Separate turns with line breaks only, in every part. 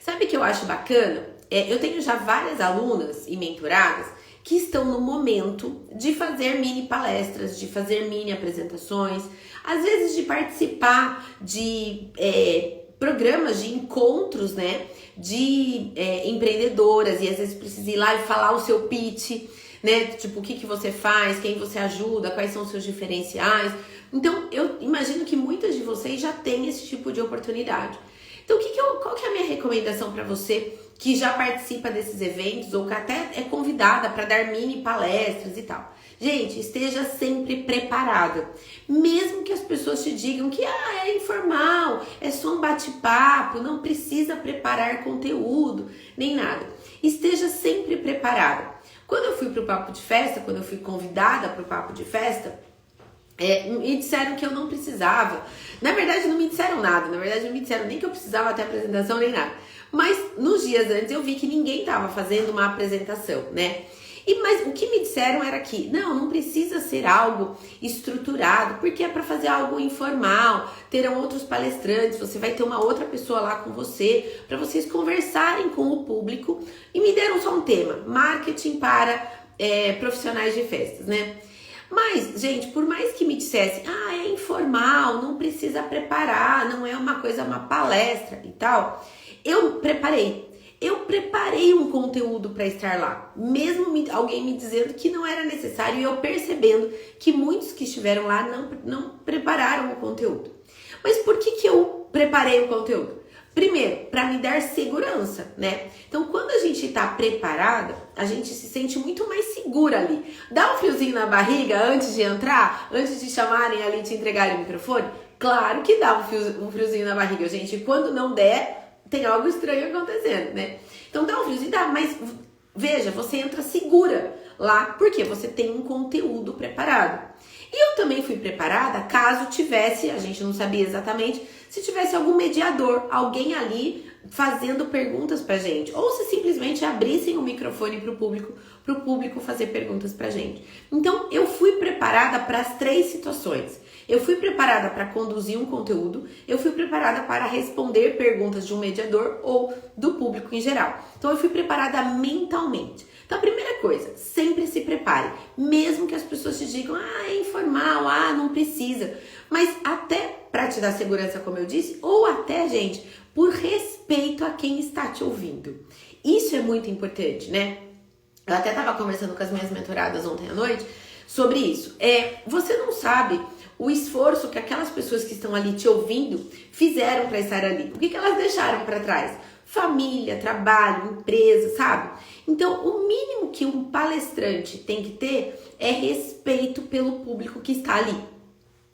Sabe o que eu acho bacana? Eu tenho já várias alunas e mentoradas que estão no momento de fazer mini palestras, de fazer mini apresentações, às vezes de participar de programas de encontros, né, de empreendedoras, e às vezes precisa ir lá e falar o seu pitch, né, tipo, o que você faz, quem você ajuda, quais são os seus diferenciais. Então, eu imagino que muitas de vocês já têm esse tipo de oportunidade. Então, qual que é a minha recomendação para você que já participa desses eventos ou que até é convidada para dar mini palestras e tal? Gente, esteja sempre preparada. Mesmo que as pessoas te digam que é informal, é só um bate-papo, não precisa preparar conteúdo, nem nada. Esteja sempre preparada. Quando eu fui para o Papo de Festa, quando eu fui convidada para o Papo de Festa, me disseram que eu não precisava. Na verdade, não me disseram nada. Na verdade, não me disseram nem que eu precisava ter apresentação, nem nada. Mas nos dias antes eu vi que ninguém estava fazendo uma apresentação, né? Mas o que me disseram era que não precisa ser algo estruturado, porque é para fazer algo informal, terão outros palestrantes, você vai ter uma outra pessoa lá com você, para vocês conversarem com o público. E me deram só um tema: marketing para profissionais de festas, né? Mas, gente, por mais que me dissesse, é informal, não precisa preparar, não é uma coisa, uma palestra e tal, eu preparei um conteúdo para estar lá, mesmo alguém me dizendo que não era necessário, e eu percebendo que muitos que estiveram lá não prepararam o conteúdo. Mas por que eu preparei o conteúdo? Primeiro, para me dar segurança, né? Então, quando a gente tá preparada, a gente se sente muito mais segura ali. Dá um friozinho na barriga antes de entrar, antes de chamarem ali, te entregarem o microfone? Claro que dá um friozinho na barriga, gente. Quando não der, tem algo estranho acontecendo, né? Então, dá um friozinho, dá, mas veja, você entra segura lá, porque você tem um conteúdo preparado. E eu também fui preparada caso tivesse, a gente não sabia exatamente, se tivesse algum mediador, alguém ali fazendo perguntas pra gente, ou se simplesmente abrissem o microfone pro público fazer perguntas pra gente. Então, eu fui preparada para as 3 situações. Eu fui preparada para conduzir um conteúdo, eu fui preparada para responder perguntas de um mediador ou do público em geral. Então, eu fui preparada mentalmente. Então, a primeira coisa, sempre se prepare, mesmo que as pessoas te digam, é informal, não precisa, mas até para te dar segurança, como eu disse, ou até, gente, por respeito a quem está te ouvindo. Isso é muito importante, né? Eu até estava conversando com as minhas mentoradas ontem à noite sobre isso. Você não sabe o esforço que aquelas pessoas que estão ali te ouvindo fizeram para estar ali. O que elas deixaram para trás? Família, trabalho, empresa, sabe? Então, o mínimo que um palestrante tem que ter é respeito pelo público que está ali.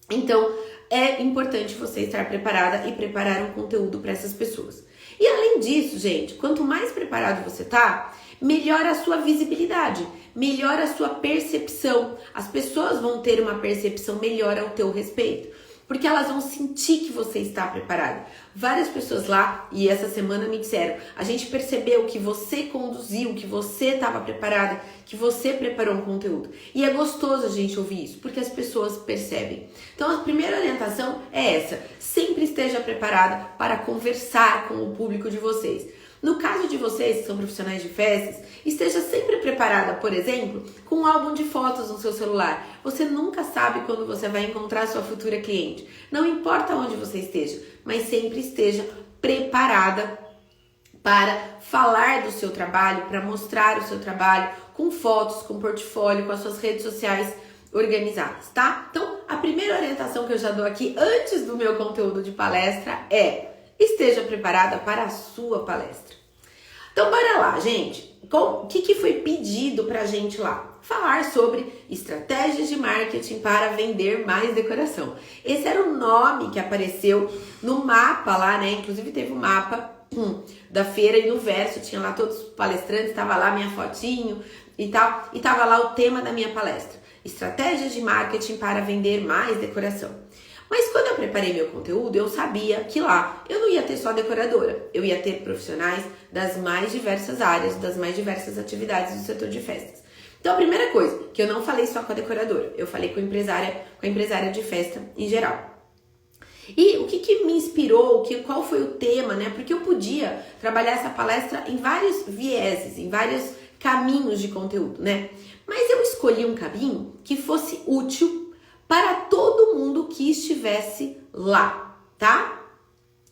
Então, é importante você estar preparada e preparar um conteúdo para essas pessoas. E além disso, gente, quanto mais preparado você tá, melhor a sua visibilidade, melhor a sua percepção. As pessoas vão ter uma percepção melhor ao teu respeito, porque elas vão sentir que você está preparado. Várias pessoas lá, e essa semana me disseram, a gente percebeu que você conduziu, que você estava preparada, que você preparou um conteúdo. E é gostoso a gente ouvir isso, porque as pessoas percebem. Então, a primeira orientação é essa: sempre esteja preparada para conversar com o público de vocês. No caso de vocês que são profissionais de festas, esteja sempre preparada, por exemplo, com um álbum de fotos no seu celular. Você nunca sabe quando você vai encontrar sua futura cliente. Não importa onde você esteja, mas sempre esteja preparada para falar do seu trabalho, para mostrar o seu trabalho com fotos, com portfólio, com as suas redes sociais organizadas, tá? Então, a primeira orientação que eu já dou aqui antes do meu conteúdo de palestra é: esteja preparada para a sua palestra. Então, bora lá, gente. O que foi pedido pra gente lá? Falar sobre estratégias de marketing para vender mais decoração. Esse era o nome que apareceu no mapa lá, né? Inclusive teve um mapa da feira e no verso tinha lá todos os palestrantes, tava lá minha fotinho e tal, e tava lá o tema da minha palestra: estratégias de marketing para vender mais decoração. Mas quando eu preparei meu conteúdo, eu sabia que lá eu não ia ter só decoradora, eu ia ter profissionais das mais diversas áreas, das mais diversas atividades do setor de festas. Então, a primeira coisa, que eu não falei só com a decoradora, eu falei com a empresária de festa em geral. E o que me inspirou, qual foi o tema, né? Porque eu podia trabalhar essa palestra em vários vieses, em vários caminhos de conteúdo, né? Mas eu escolhi um caminho que fosse útil para todo mundo que estivesse lá, tá?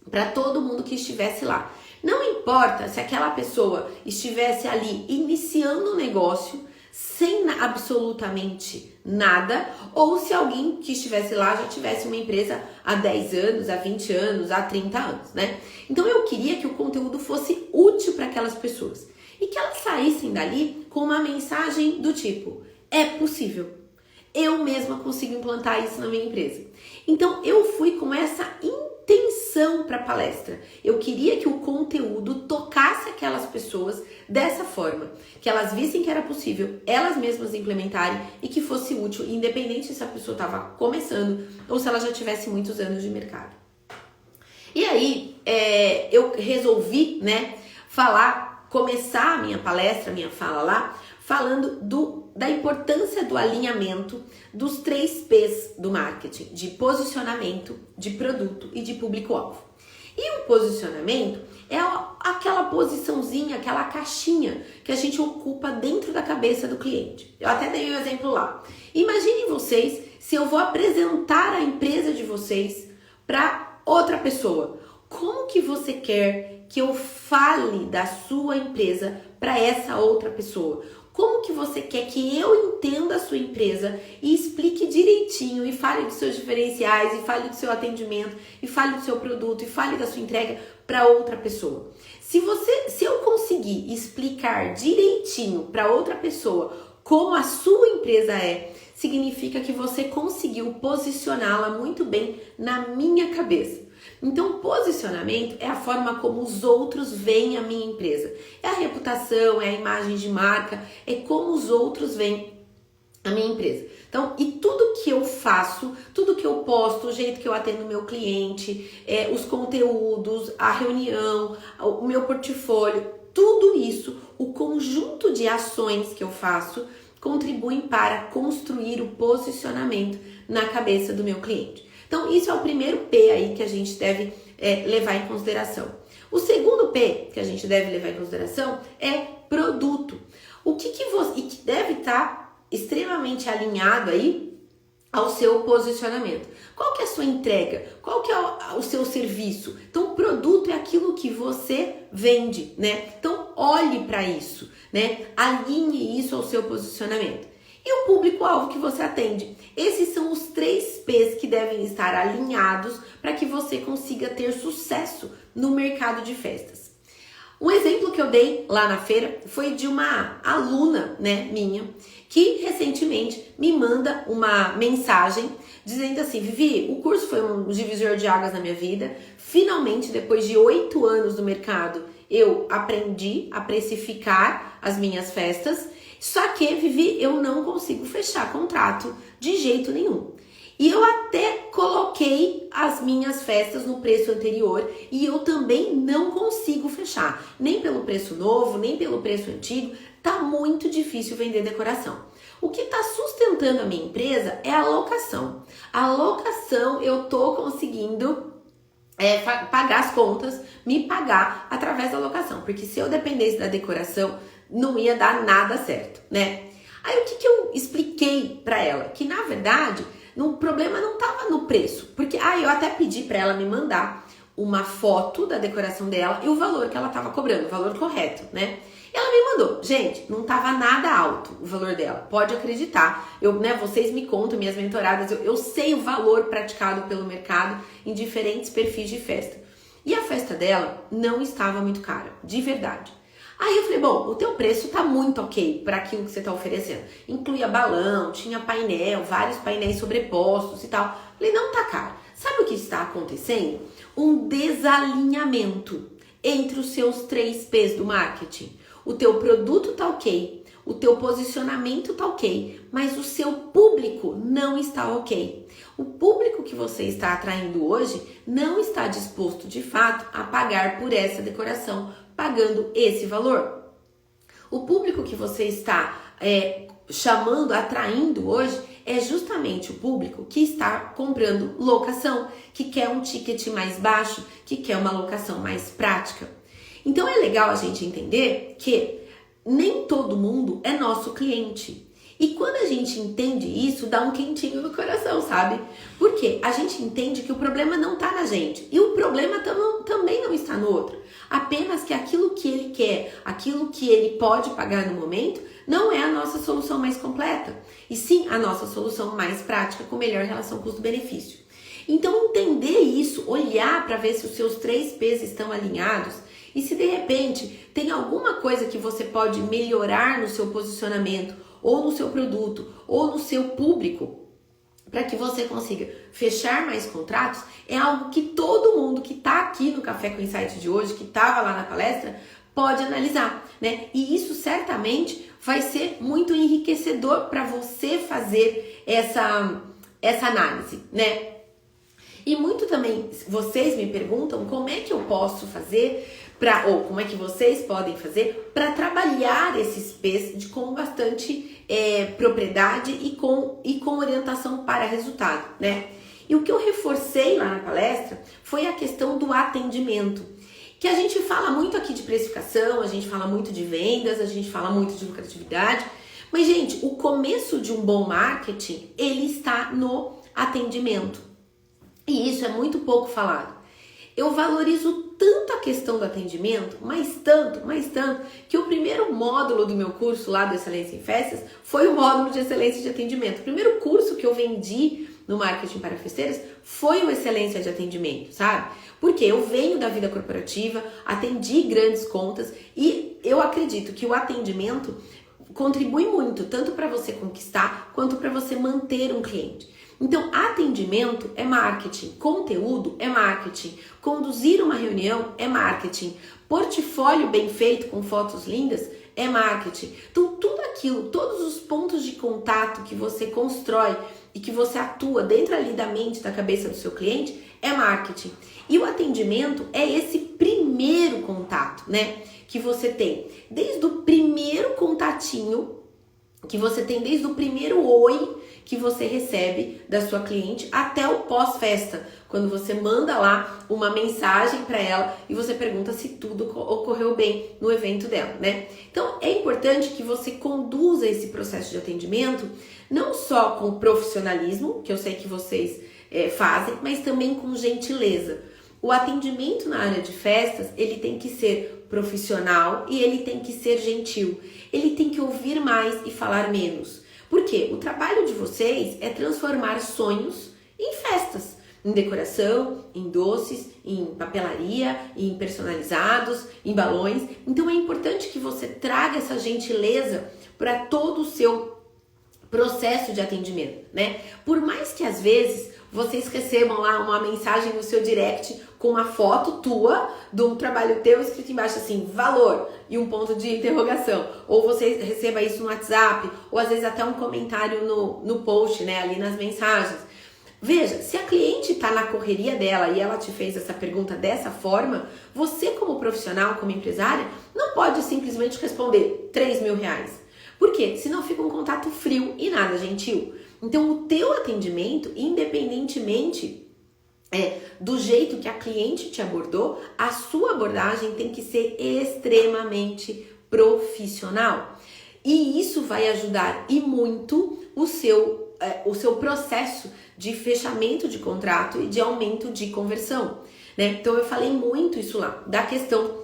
Para todo mundo que estivesse lá. Não importa se aquela pessoa estivesse ali iniciando um negócio sem absolutamente nada, ou se alguém que estivesse lá já tivesse uma empresa há 10 anos, há 20 anos, há 30 anos, né? Então eu queria que o conteúdo fosse útil para aquelas pessoas e que elas saíssem dali com uma mensagem do tipo: é possível, eu mesma consigo implantar isso na minha empresa. Então eu fui com essa intenção para a palestra. Eu queria que o conteúdo tocasse aquelas pessoas dessa forma, que elas vissem que era possível elas mesmas implementarem e que fosse útil, independente se a pessoa estava começando ou se ela já tivesse muitos anos de mercado. E aí eu resolvi, né, começar a minha palestra, a minha fala lá, falando da importância do alinhamento dos 3 P's do marketing, de posicionamento, de produto e de público-alvo. E o posicionamento é aquela posiçãozinha, aquela caixinha que a gente ocupa dentro da cabeça do cliente. Eu até dei um exemplo lá. Imaginem vocês se eu vou apresentar a empresa de vocês para outra pessoa. Como que você quer que eu fale da sua empresa para essa outra pessoa? Como que você quer que eu entenda a sua empresa e explique direitinho e fale dos seus diferenciais, e fale do seu atendimento, e fale do seu produto, e fale da sua entrega para outra pessoa? Se eu conseguir explicar direitinho para outra pessoa como a sua empresa significa que você conseguiu posicioná-la muito bem na minha cabeça. Então, posicionamento é a forma como os outros veem a minha empresa. É a reputação, é a imagem de marca, é como os outros veem a minha empresa. Então, e tudo que eu faço, tudo que eu posto, o jeito que eu atendo o meu cliente, os conteúdos, a reunião, o meu portfólio, tudo isso, o conjunto de ações que eu faço, contribuem para construir o posicionamento na cabeça do meu cliente. Então, isso é o primeiro P aí que a gente deve levar em consideração. O segundo P que a gente deve levar em consideração é produto. E que deve estar extremamente alinhado aí ao seu posicionamento. Qual que é a sua entrega? Qual que é o seu serviço? Então, o produto é aquilo que você vende, né? Então, olhe para isso, né? Alinhe isso ao seu posicionamento. E o público-alvo que você atende. Esses são os 3 P's que devem estar alinhados para que você consiga ter sucesso no mercado de festas. Um exemplo que eu dei lá na feira foi de uma aluna, né, minha, que recentemente me manda uma mensagem dizendo assim: Vivi, o curso foi um divisor de águas na minha vida. Finalmente, depois de 8 anos no mercado, eu aprendi a precificar as minhas festas. Só que, Vivi, eu não consigo fechar contrato de jeito nenhum. E eu até coloquei as minhas festas no preço anterior e eu também não consigo fechar. Nem pelo preço novo, nem pelo preço antigo. Tá muito difícil vender decoração. O que está sustentando a minha empresa é a locação. A locação eu tô conseguindo pagar as contas, me pagar através da locação. Porque se eu dependesse da decoração, não ia dar nada certo, né? Aí o que eu expliquei pra ela? Que na verdade, o problema não tava no preço. Porque eu até pedi pra ela me mandar uma foto da decoração dela e o valor que ela tava cobrando, o valor correto, né? E ela me mandou. Gente, não tava nada alto o valor dela. Pode acreditar. Vocês me contam, minhas mentoradas, eu sei o valor praticado pelo mercado em diferentes perfis de festa. E a festa dela não estava muito cara, de verdade. Aí eu falei, bom, o teu preço tá muito ok para aquilo que você tá oferecendo. Incluía balão, tinha painel, vários painéis sobrepostos e tal. Falei, não tá caro. Sabe o que está acontecendo? Um desalinhamento entre os seus 3 P's do marketing. O teu produto tá ok, o teu posicionamento tá ok, mas o seu público não está ok. O público que você está atraindo hoje não está disposto, de fato, a pagar por essa decoração, pagando esse valor. O público que você está chamando, atraindo hoje, é justamente o público que está comprando locação, que quer um ticket mais baixo, que quer uma locação mais prática. Então é legal a gente entender que nem todo mundo é nosso cliente. E quando a gente entende isso, dá um quentinho no coração, sabe? Porque a gente entende que o problema não está na gente. E o problema também não está no outro. Apenas que aquilo que ele quer, aquilo que ele pode pagar no momento, não é a nossa solução mais completa. E sim a nossa solução mais prática, com melhor relação custo-benefício. Então entender isso, olhar para ver se os seus 3 P's estão alinhados. E se de repente tem alguma coisa que você pode melhorar no seu posicionamento, ou no seu produto, ou no seu público, para que você consiga fechar mais contratos, é algo que todo mundo que está aqui no Café com Insight de hoje, que estava lá na palestra, pode analisar, né? E isso certamente vai ser muito enriquecedor para você fazer essa análise, né? E muito também, vocês me perguntam como é que eu posso fazer ou como é que vocês podem fazer para trabalhar esses P's com bastante propriedade e com orientação para resultado, né? E o que eu reforcei lá na palestra foi a questão do atendimento, que a gente fala muito aqui de precificação, a gente fala muito de vendas, a gente fala muito de lucratividade, mas, gente, o começo de um bom marketing, ele está no atendimento. E isso é muito pouco falado. Eu valorizo tanto a questão do atendimento, mas tanto, que o primeiro módulo do meu curso lá do Excelência em Festas foi o módulo de Excelência de Atendimento. O primeiro curso que eu vendi no Marketing para Festeiras foi o Excelência de Atendimento, sabe? Porque eu venho da vida corporativa, atendi grandes contas e eu acredito que o atendimento contribui muito, tanto para você conquistar, quanto para você manter um cliente. Então, atendimento é marketing, conteúdo é marketing, conduzir uma reunião é marketing, portfólio bem feito com fotos lindas é marketing. Então, tudo aquilo, todos os pontos de contato que você constrói e que você atua dentro ali da mente, da cabeça do seu cliente, é marketing. E o atendimento é esse primeiro contato, né? Que você tem desde o primeiro contatinho, que você tem desde o primeiro oi que você recebe da sua cliente até o pós-festa, quando você manda lá uma mensagem para ela e você pergunta se tudo ocorreu bem no evento dela, né? Então é importante que você conduza esse processo de atendimento não só com profissionalismo, que eu sei que vocês fazem, mas também com gentileza. O atendimento na área de festas, ele tem que ser profissional e ele tem que ser gentil. Ele tem que ouvir mais e falar menos. Porque o trabalho de vocês é transformar sonhos em festas, em decoração, em doces, em papelaria, em personalizados, em balões. Então é importante que você traga essa gentileza para todo o seu processo de atendimento, né? Por mais que às vezes vocês recebam lá uma mensagem no seu direct com uma foto tua de um trabalho teu escrito embaixo assim, valor e um ponto de interrogação, ou você receba isso no WhatsApp, ou às vezes até um comentário no post, né, ali nas mensagens. Veja, se a cliente está na correria dela e ela te fez essa pergunta dessa forma, você como profissional, como empresária, não pode simplesmente responder R$3.000. Por quê? Senão fica um contato frio e nada gentil. Então, o teu atendimento, independentemente do jeito que a cliente te abordou, a sua abordagem tem que ser extremamente profissional. E isso vai ajudar e muito o seu processo de fechamento de contrato e de aumento de conversão, né? Então, eu falei muito isso lá, da questão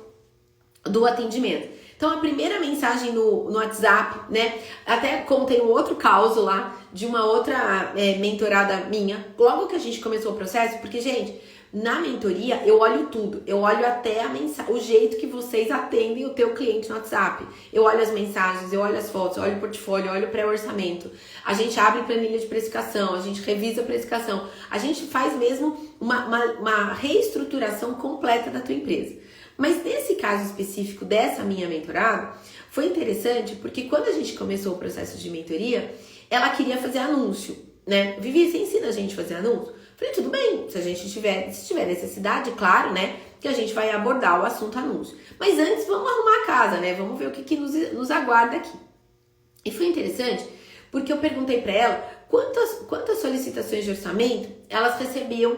do atendimento. Então, a primeira mensagem no WhatsApp, né? Até contei um outro caso lá de uma outra mentorada minha, logo que a gente começou o processo, porque, gente, na mentoria eu olho tudo. Eu olho até o jeito que vocês atendem o teu cliente no WhatsApp. Eu olho as mensagens, eu olho as fotos, eu olho o portfólio, eu olho o pré-orçamento. A gente abre planilha de precificação, a gente revisa a precificação. A gente faz mesmo uma reestruturação completa da tua empresa. Mas nesse caso específico dessa minha mentorada, foi interessante porque quando a gente começou o processo de mentoria, ela queria fazer anúncio, né? Vivi, você ensina a gente a fazer anúncio? Falei, tudo bem, se tiver necessidade, claro, né? Que a gente vai abordar o assunto anúncio. Mas antes vamos arrumar a casa, né? Vamos ver o que nos aguarda aqui. E foi interessante porque eu perguntei para ela quantas solicitações de orçamento elas recebiam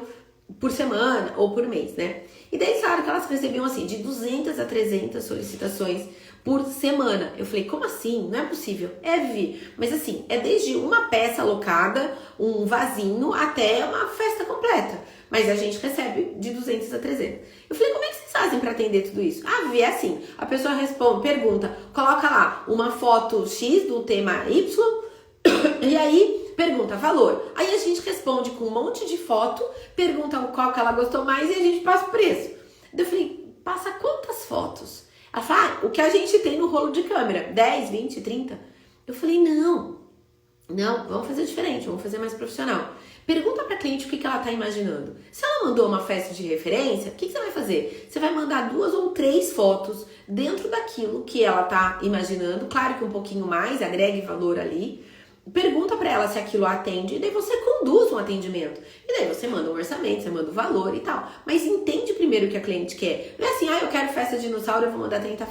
por semana ou por mês, né? E daí falaram que elas recebiam assim de 200 a 300 solicitações por semana. Eu falei, como assim? Não é possível. É, Vivi, mas assim, é desde uma peça alocada, um vasinho, até uma festa completa. Mas a gente recebe de 200 a 300. Eu falei, como é que vocês fazem para atender tudo isso? Ah, Vivi, é assim, a pessoa responde, pergunta, coloca lá uma foto X do tema Y, e aí pergunta valor. Aí a gente responde com um monte de foto, pergunta qual que ela gostou mais e a gente passa o preço. Eu falei, passa quantas fotos? Ela fala, o que a gente tem no rolo de câmera, 10, 20, 30. Eu falei, não, vamos fazer diferente, vamos fazer mais profissional. Pergunta para a cliente o que ela está imaginando. Se ela mandou uma festa de referência, o que você vai fazer? Você vai mandar 2 ou 3 fotos dentro daquilo que ela está imaginando, claro que um pouquinho mais, agregue valor ali. Pergunta para ela se aquilo atende e daí você conduz um atendimento. E daí você manda um orçamento, você manda o valor e tal. Mas entende primeiro o que a cliente quer. Não é assim, eu quero festa de dinossauro, eu vou mandar 30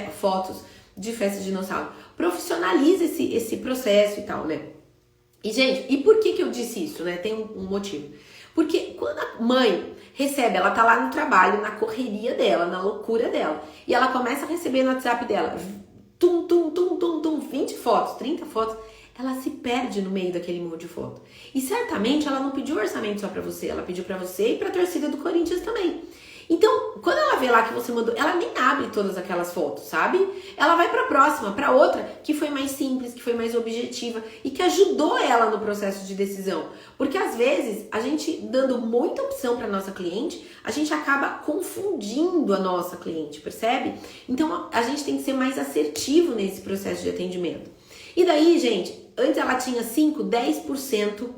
fotos de festa de dinossauro. Profissionaliza esse processo e tal, né? E, gente, e por que eu disse isso, né? Tem um motivo. Porque quando a mãe recebe, ela tá lá no trabalho, na correria dela, na loucura dela, e ela começa a receber no WhatsApp dela 20 fotos, 30 fotos, ela se perde no meio daquele monte de foto. E certamente ela não pediu orçamento só pra você, ela pediu pra você e pra torcida do Corinthians também. Então, quando ela vê lá que você mandou, ela nem abre todas aquelas fotos, sabe? Ela vai pra próxima, pra outra, que foi mais simples, que foi mais objetiva e que ajudou ela no processo de decisão. Porque às vezes, a gente dando muita opção pra nossa cliente, a gente acaba confundindo a nossa cliente, percebe? Então, a gente tem que ser mais assertivo nesse processo de atendimento. E daí, gente, antes ela tinha 5, 10%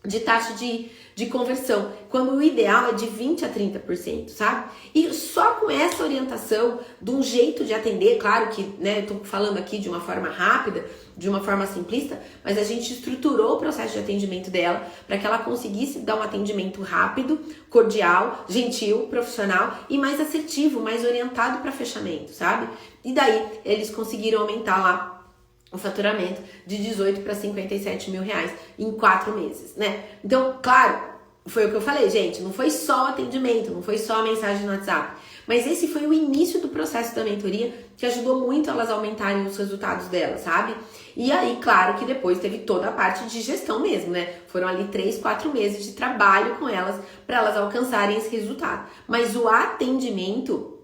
de taxa de conversão, quando o ideal é de 20 a 30%, sabe? E só com essa orientação, de um jeito de atender, claro que, né, eu tô falando aqui de uma forma rápida, de uma forma simplista, mas a gente estruturou o processo de atendimento dela para que ela conseguisse dar um atendimento rápido, cordial, gentil, profissional e mais assertivo, mais orientado para fechamento, sabe? E daí eles conseguiram aumentar lá o faturamento de 18 para 57 mil reais em 4 meses, né? Então, claro, foi o que eu falei, gente, não foi só o atendimento, não foi só a mensagem no WhatsApp, mas esse foi o início do processo da mentoria que ajudou muito elas a aumentarem os resultados delas, sabe? E aí, claro que depois teve toda a parte de gestão mesmo, né? Foram ali 3, 4 meses de trabalho com elas para elas alcançarem esse resultado. Mas o atendimento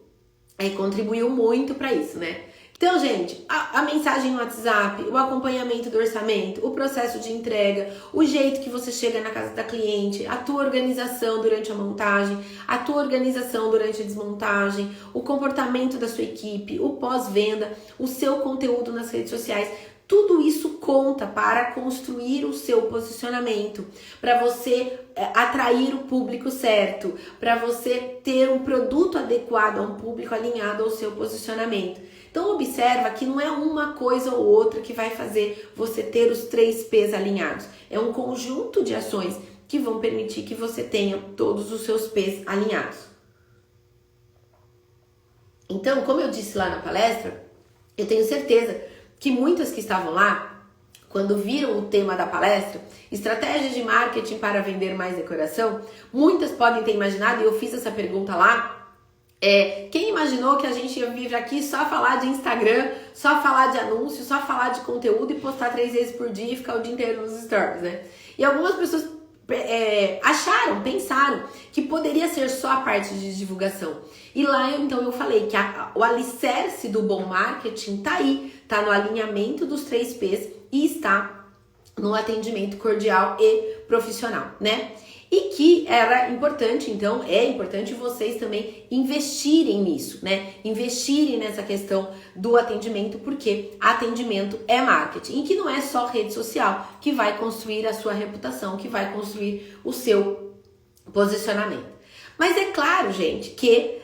contribuiu muito para isso, né? Então, gente, a mensagem no WhatsApp, o acompanhamento do orçamento, o processo de entrega, o jeito que você chega na casa da cliente, a tua organização durante a montagem, a tua organização durante a desmontagem, o comportamento da sua equipe, o pós-venda, o seu conteúdo nas redes sociais, tudo isso conta para construir o seu posicionamento, para você atrair o público certo, para você ter um produto adequado a um público alinhado ao seu posicionamento. Então observa que não é uma coisa ou outra que vai fazer você ter os 3 P's alinhados. É um conjunto de ações que vão permitir que você tenha todos os seus P's alinhados. Então, como eu disse lá na palestra, eu tenho certeza que muitas que estavam lá, quando viram o tema da palestra, estratégias de marketing para vender mais decoração, muitas podem ter imaginado, e eu fiz essa pergunta lá, quem imaginou que a gente ia vir aqui só falar de Instagram, só falar de anúncio, só falar de conteúdo e postar 3 vezes por dia e ficar o dia inteiro nos stories, né? E algumas pessoas pensaram que poderia ser só a parte de divulgação. E lá, então, eu falei que o alicerce do bom marketing tá aí, tá no alinhamento dos 3 P's e está no atendimento cordial e profissional, né? E que era importante, então, é importante vocês também investirem nisso, né? Investirem nessa questão do atendimento, porque atendimento é marketing. E que não é só rede social que vai construir a sua reputação, que vai construir o seu posicionamento. Mas é claro, gente, que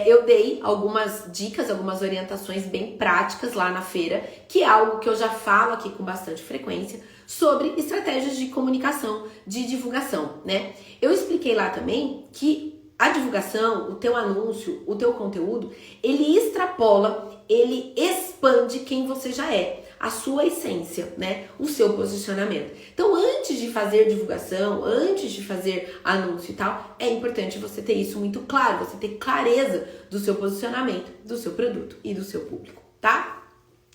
eu dei algumas dicas, algumas orientações bem práticas lá na feira, que é algo que eu já falo aqui com bastante frequência, sobre estratégias de comunicação, de divulgação, né? Eu expliquei lá também que a divulgação, o teu anúncio, o teu conteúdo, ele extrapola, ele expande expande quem você já é, a sua essência, né? O seu posicionamento. Então, antes de fazer divulgação, antes de fazer anúncio e tal, é importante você ter isso muito claro, você ter clareza do seu posicionamento, do seu produto e do seu público, tá?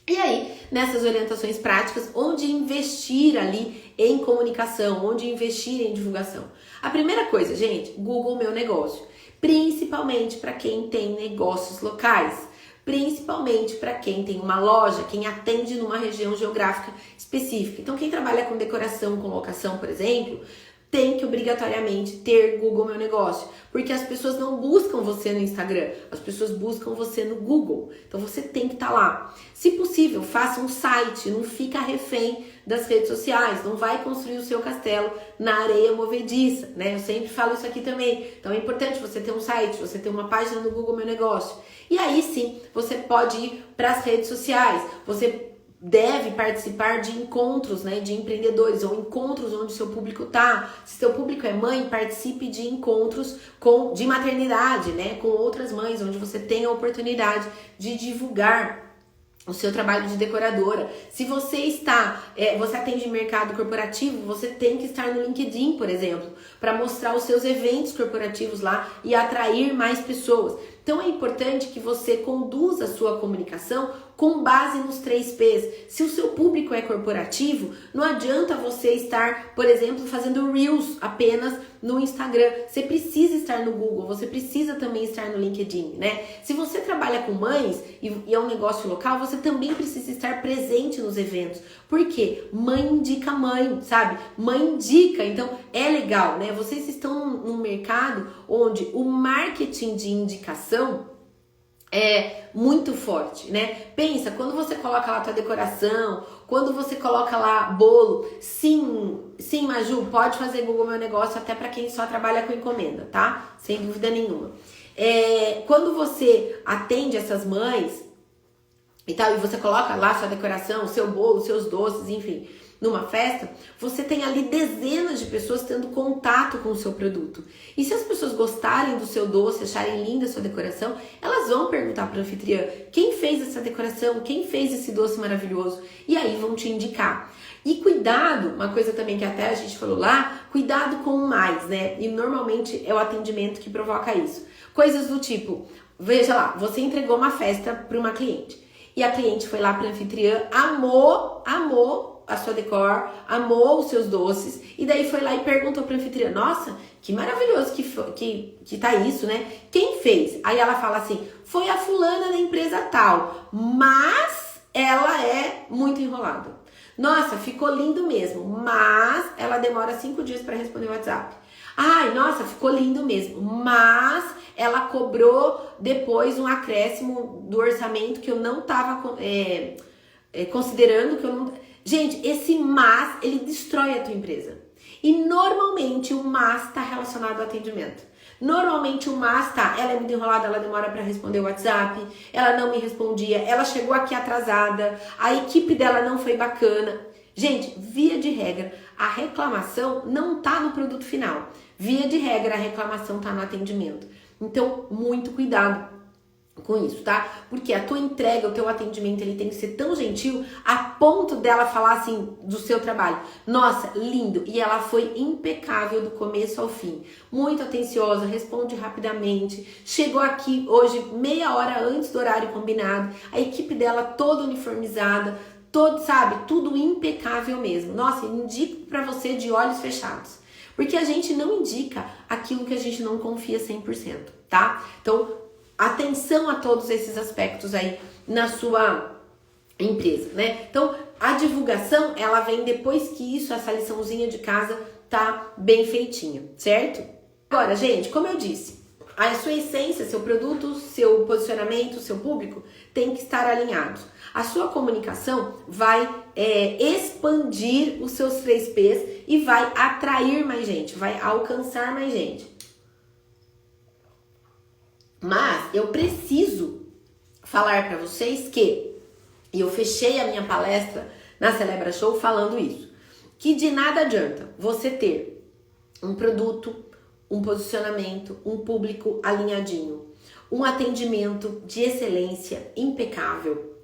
E aí, nessas orientações práticas, onde investir ali em comunicação, onde investir em divulgação? A primeira coisa, gente, Google Meu Negócio, principalmente para quem tem negócios locais. Principalmente para quem tem uma loja, quem atende numa região geográfica específica. Então, quem trabalha com decoração, com locação, por exemplo, tem que obrigatoriamente ter Google Meu Negócio, porque as pessoas não buscam você no Instagram, as pessoas buscam você no Google. Então, você tem que estar lá. Se possível, faça um site, não fica refém das redes sociais, não vai construir o seu castelo na areia movediça, né? Eu sempre falo isso aqui também. Então, é importante você ter um site, você ter uma página no Google Meu Negócio. E aí sim, você pode ir para as redes sociais, você deve participar de encontros, né, de empreendedores ou encontros onde seu público tá. Se seu público é mãe, participe de encontros de maternidade, né, com outras mães, onde você tem a oportunidade de divulgar o seu trabalho de decoradora. Se você você atende mercado corporativo, você tem que estar no LinkedIn, por exemplo, para mostrar os seus eventos corporativos lá e atrair mais pessoas. Então é importante que você conduza a sua comunicação com base nos 3 P's. Se o seu público é corporativo, não adianta você estar, por exemplo, fazendo Reels apenas no Instagram. Você precisa estar no Google, você precisa também estar no LinkedIn, né? Se você trabalha com mães e é um negócio local, você também precisa estar presente nos eventos. Por quê? Mãe indica mãe, sabe? Mãe indica, então é legal, né? Vocês estão num mercado onde o marketing de indicação é muito forte, né? Pensa, quando você coloca lá a tua decoração, quando você coloca lá bolo, sim, Maju, pode fazer Google Meu Negócio até para quem só trabalha com encomenda, tá? Sem dúvida nenhuma. Quando você atende essas mães e tal, e você coloca lá sua decoração, seu bolo, seus doces, enfim, numa festa, você tem ali dezenas de pessoas tendo contato com o seu produto. E se as pessoas gostarem do seu doce, acharem linda a sua decoração, elas vão perguntar para a anfitriã quem fez essa decoração, quem fez esse doce maravilhoso, e aí vão te indicar. E cuidado, uma coisa também que até a gente falou lá, cuidado com o mais, né? E normalmente é o atendimento que provoca isso. Coisas do tipo, veja lá, você entregou uma festa para uma cliente, e a cliente foi lá para a anfitriã, amou a sua decor, amou os seus doces, e daí foi lá e perguntou para a anfitriã, nossa, que maravilhoso que tá isso, né? Quem fez? Aí ela fala assim, foi a fulana da empresa tal, mas ela é muito enrolada. Nossa, ficou lindo mesmo, mas ela demora 5 dias para responder o WhatsApp. Ai, nossa, ficou lindo mesmo, mas ela cobrou depois um acréscimo do orçamento que eu não tava considerando, que eu não... Gente, esse mas, ele destrói a tua empresa. E normalmente o mas está relacionado ao atendimento. Normalmente o mas ela é muito enrolada, ela demora para responder o WhatsApp, ela não me respondia, ela chegou aqui atrasada, a equipe dela não foi bacana. Gente, via de regra, a reclamação não tá no produto final. Via de regra, a reclamação tá no atendimento. Então, muito cuidado com isso, tá? Porque a tua entrega, o teu atendimento, ele tem que ser tão gentil a ponto dela falar assim do seu trabalho. Nossa, lindo! E ela foi impecável do começo ao fim. Muito atenciosa, responde rapidamente. Chegou aqui hoje meia hora antes do horário combinado. A equipe dela toda uniformizada, tudo impecável mesmo. Nossa, indico pra você de olhos fechados. Porque a gente não indica aquilo que a gente não confia 100%, tá? Então, atenção a todos esses aspectos aí na sua empresa, né? Então, a divulgação, ela vem depois que essa liçãozinha de casa tá bem feitinha, certo? Agora, gente, como eu disse, a sua essência, seu produto, seu posicionamento, seu público tem que estar alinhados. A sua comunicação vai expandir os seus 3 P's e vai atrair mais gente, vai alcançar mais gente. Mas eu preciso falar para vocês que, e eu fechei a minha palestra na Celebra Show falando isso, que de nada adianta você ter um produto, um posicionamento, um público alinhadinho, um atendimento de excelência impecável,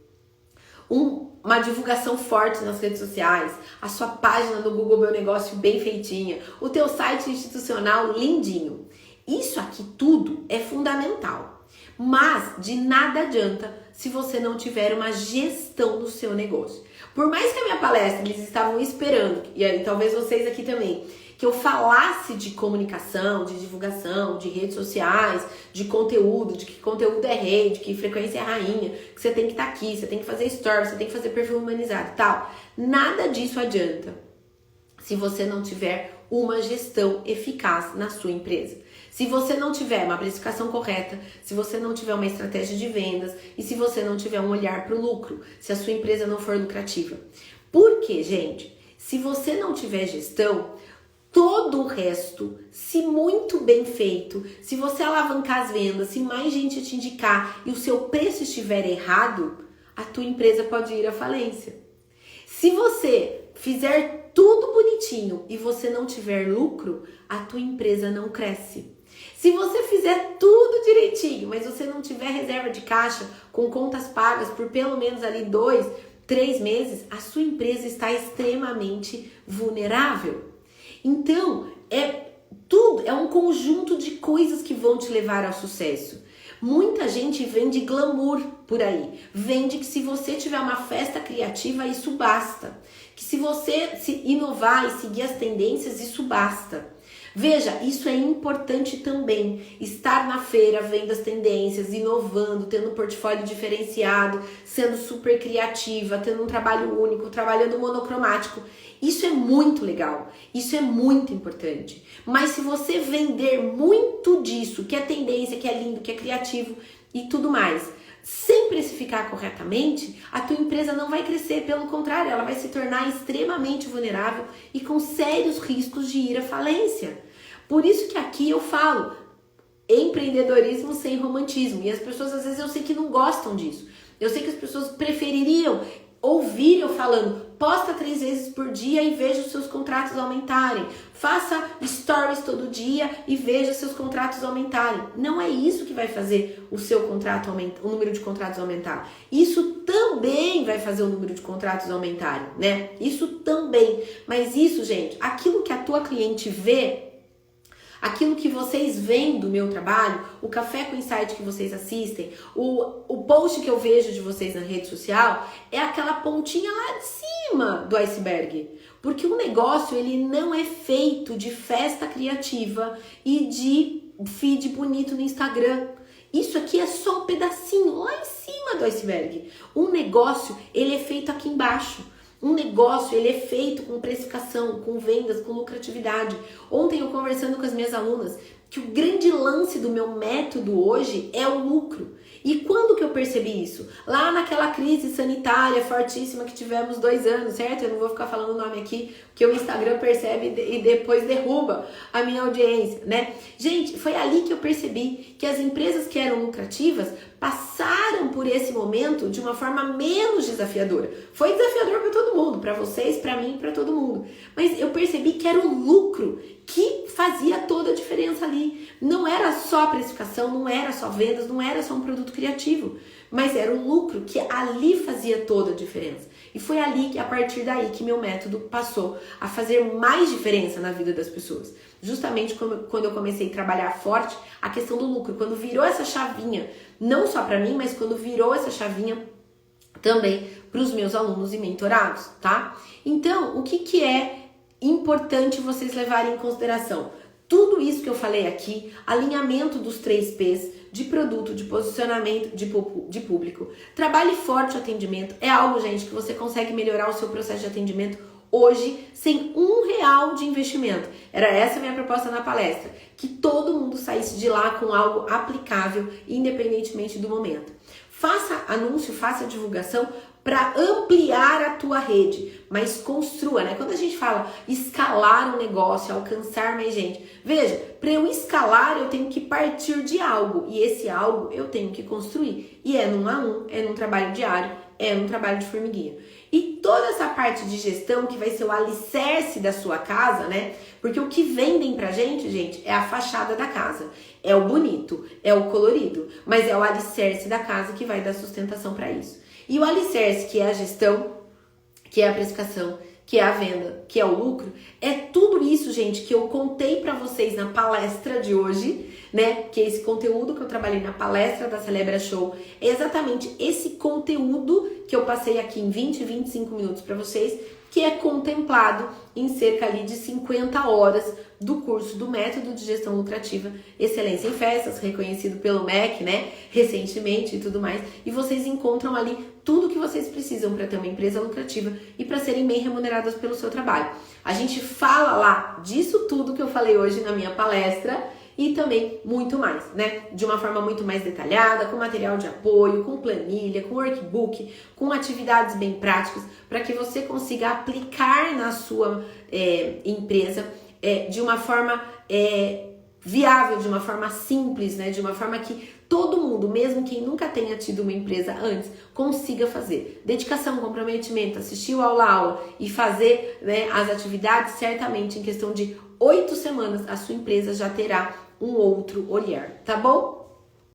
uma divulgação forte nas redes sociais, a sua página do Google Meu Negócio bem feitinha, o teu site institucional lindinho. Isso aqui tudo é fundamental, mas de nada adianta se você não tiver uma gestão do seu negócio. Por mais que a minha palestra eles estavam esperando, e aí talvez vocês aqui também, que eu falasse de comunicação, de divulgação, de redes sociais, de conteúdo, de que conteúdo é rei, de que frequência é rainha, que você tem que estar aqui, você tem que fazer stories, você tem que fazer perfil humanizado e tal. Nada disso adianta se você não tiver uma gestão eficaz na sua empresa. Se você não tiver uma precificação correta, se você não tiver uma estratégia de vendas e se você não tiver um olhar para o lucro, se a sua empresa não for lucrativa. Por quê, gente? Se você não tiver gestão, todo o resto, se muito bem feito, se você alavancar as vendas, se mais gente te indicar e o seu preço estiver errado, a tua empresa pode ir à falência. Se você fizer tudo bonitinho e você não tiver lucro, a tua empresa não cresce. Se você fizer tudo direitinho, mas você não tiver reserva de caixa com contas pagas por pelo menos ali 2, 3 meses, a sua empresa está extremamente vulnerável. Então, é um conjunto de coisas que vão te levar ao sucesso. Muita gente vende glamour por aí. Vende que se você tiver uma festa criativa, isso basta. Que se você se inovar e seguir as tendências, isso basta. Veja, isso é importante também. Estar na feira, vendo as tendências, inovando, tendo um portfólio diferenciado, sendo super criativa, tendo um trabalho único, trabalhando monocromático. Isso é muito legal, isso é muito importante. Mas se você vender muito disso, que é tendência, que é lindo, que é criativo e tudo mais, sem precificar corretamente, a tua empresa não vai crescer, pelo contrário, ela vai se tornar extremamente vulnerável e com sérios riscos de ir à falência. Por isso que aqui eu falo empreendedorismo sem romantismo. E as pessoas às vezes eu sei que não gostam disso. Eu sei que as pessoas prefeririam ouvir eu falando, posta 3 vezes por dia e veja os seus contratos aumentarem. Faça stories todo dia e veja seus contratos aumentarem. Não é isso que vai fazer o seu contrato aumentar, o número de contratos aumentar. Isso também vai fazer o número de contratos aumentarem, né? Isso também. Mas isso, gente, aquilo que a tua cliente vê, aquilo que vocês veem do meu trabalho, o Café com Insight que vocês assistem, o post que eu vejo de vocês na rede social, é aquela pontinha lá de cima do iceberg. Porque o negócio, ele não é feito de festa criativa e de feed bonito no Instagram. Isso aqui é só um pedacinho lá em cima do iceberg. Um negócio, ele é feito aqui embaixo. Um negócio, ele é feito com precificação, com vendas, com lucratividade. Ontem eu conversando com as minhas alunas que o grande lance do meu método hoje é o lucro. E quando que eu percebi isso? Lá naquela crise sanitária fortíssima que tivemos 2 anos, certo? Eu não vou ficar falando o nome aqui, porque o Instagram percebe e depois derruba a minha audiência, né? Gente, foi ali que eu percebi que as empresas que eram lucrativas passaram por esse momento de uma forma menos desafiadora. Foi desafiador para todo mundo, para vocês, para mim, para todo mundo. Mas eu percebi que era o lucro que fazia toda a diferença ali. Não era só a precificação, não era só vendas, não era só um produto criativo, mas era o lucro que ali fazia toda a diferença. E foi ali, a partir daí, que meu método passou a fazer mais diferença na vida das pessoas. Justamente quando eu comecei a trabalhar forte a questão do lucro, quando virou essa chavinha, não só para mim, mas quando virou essa chavinha também para os meus alunos e mentorados, tá? Então, o que é importante vocês levarem em consideração? Tudo isso que eu falei aqui, alinhamento dos 3 P's, de produto, de posicionamento, de público. Trabalhe forte o atendimento. É algo, gente, que você consegue melhorar o seu processo de atendimento hoje sem R$1 de investimento. Era essa a minha proposta na palestra. Que todo mundo saísse de lá com algo aplicável, independentemente do momento. Faça anúncio, faça divulgação para ampliar a tua rede, mas construa, né? Quando a gente fala escalar um negócio, alcançar mais gente, veja, para eu escalar eu tenho que partir de algo e esse algo eu tenho que construir. E é num a um, é num trabalho diário, é num trabalho de formiguinha. E toda essa parte de gestão que vai ser o alicerce da sua casa, né? Porque o que vendem pra gente, é a fachada da casa. É o bonito, é o colorido, mas é o alicerce da casa que vai dar sustentação para isso. E o alicerce, que é a gestão, que é a precificação, que é a venda, que é o lucro, é tudo isso, gente, que eu contei para vocês na palestra de hoje, né? Que é esse conteúdo que eu trabalhei na palestra da Celebra Show, é exatamente esse conteúdo que eu passei aqui em 25 minutos para vocês, que é contemplado em cerca ali de 50 horas do curso do Método de Gestão Lucrativa Excelência em Festas, reconhecido pelo MEC, né, recentemente e tudo mais. E vocês encontram ali tudo que vocês precisam para ter uma empresa lucrativa e para serem bem remuneradas pelo seu trabalho. A gente fala lá disso tudo que eu falei hoje na minha palestra e também muito mais, né? De uma forma muito mais detalhada, com material de apoio, com planilha, com workbook, com atividades bem práticas, para que você consiga aplicar na sua empresa de uma forma viável, de uma forma simples, né? De uma forma que todo mundo, mesmo quem nunca tenha tido uma empresa antes, consiga fazer. Dedicação, comprometimento, assistir a aula e fazer, né, as atividades, certamente em questão de 8 semanas a sua empresa já terá um outro olhar, tá bom?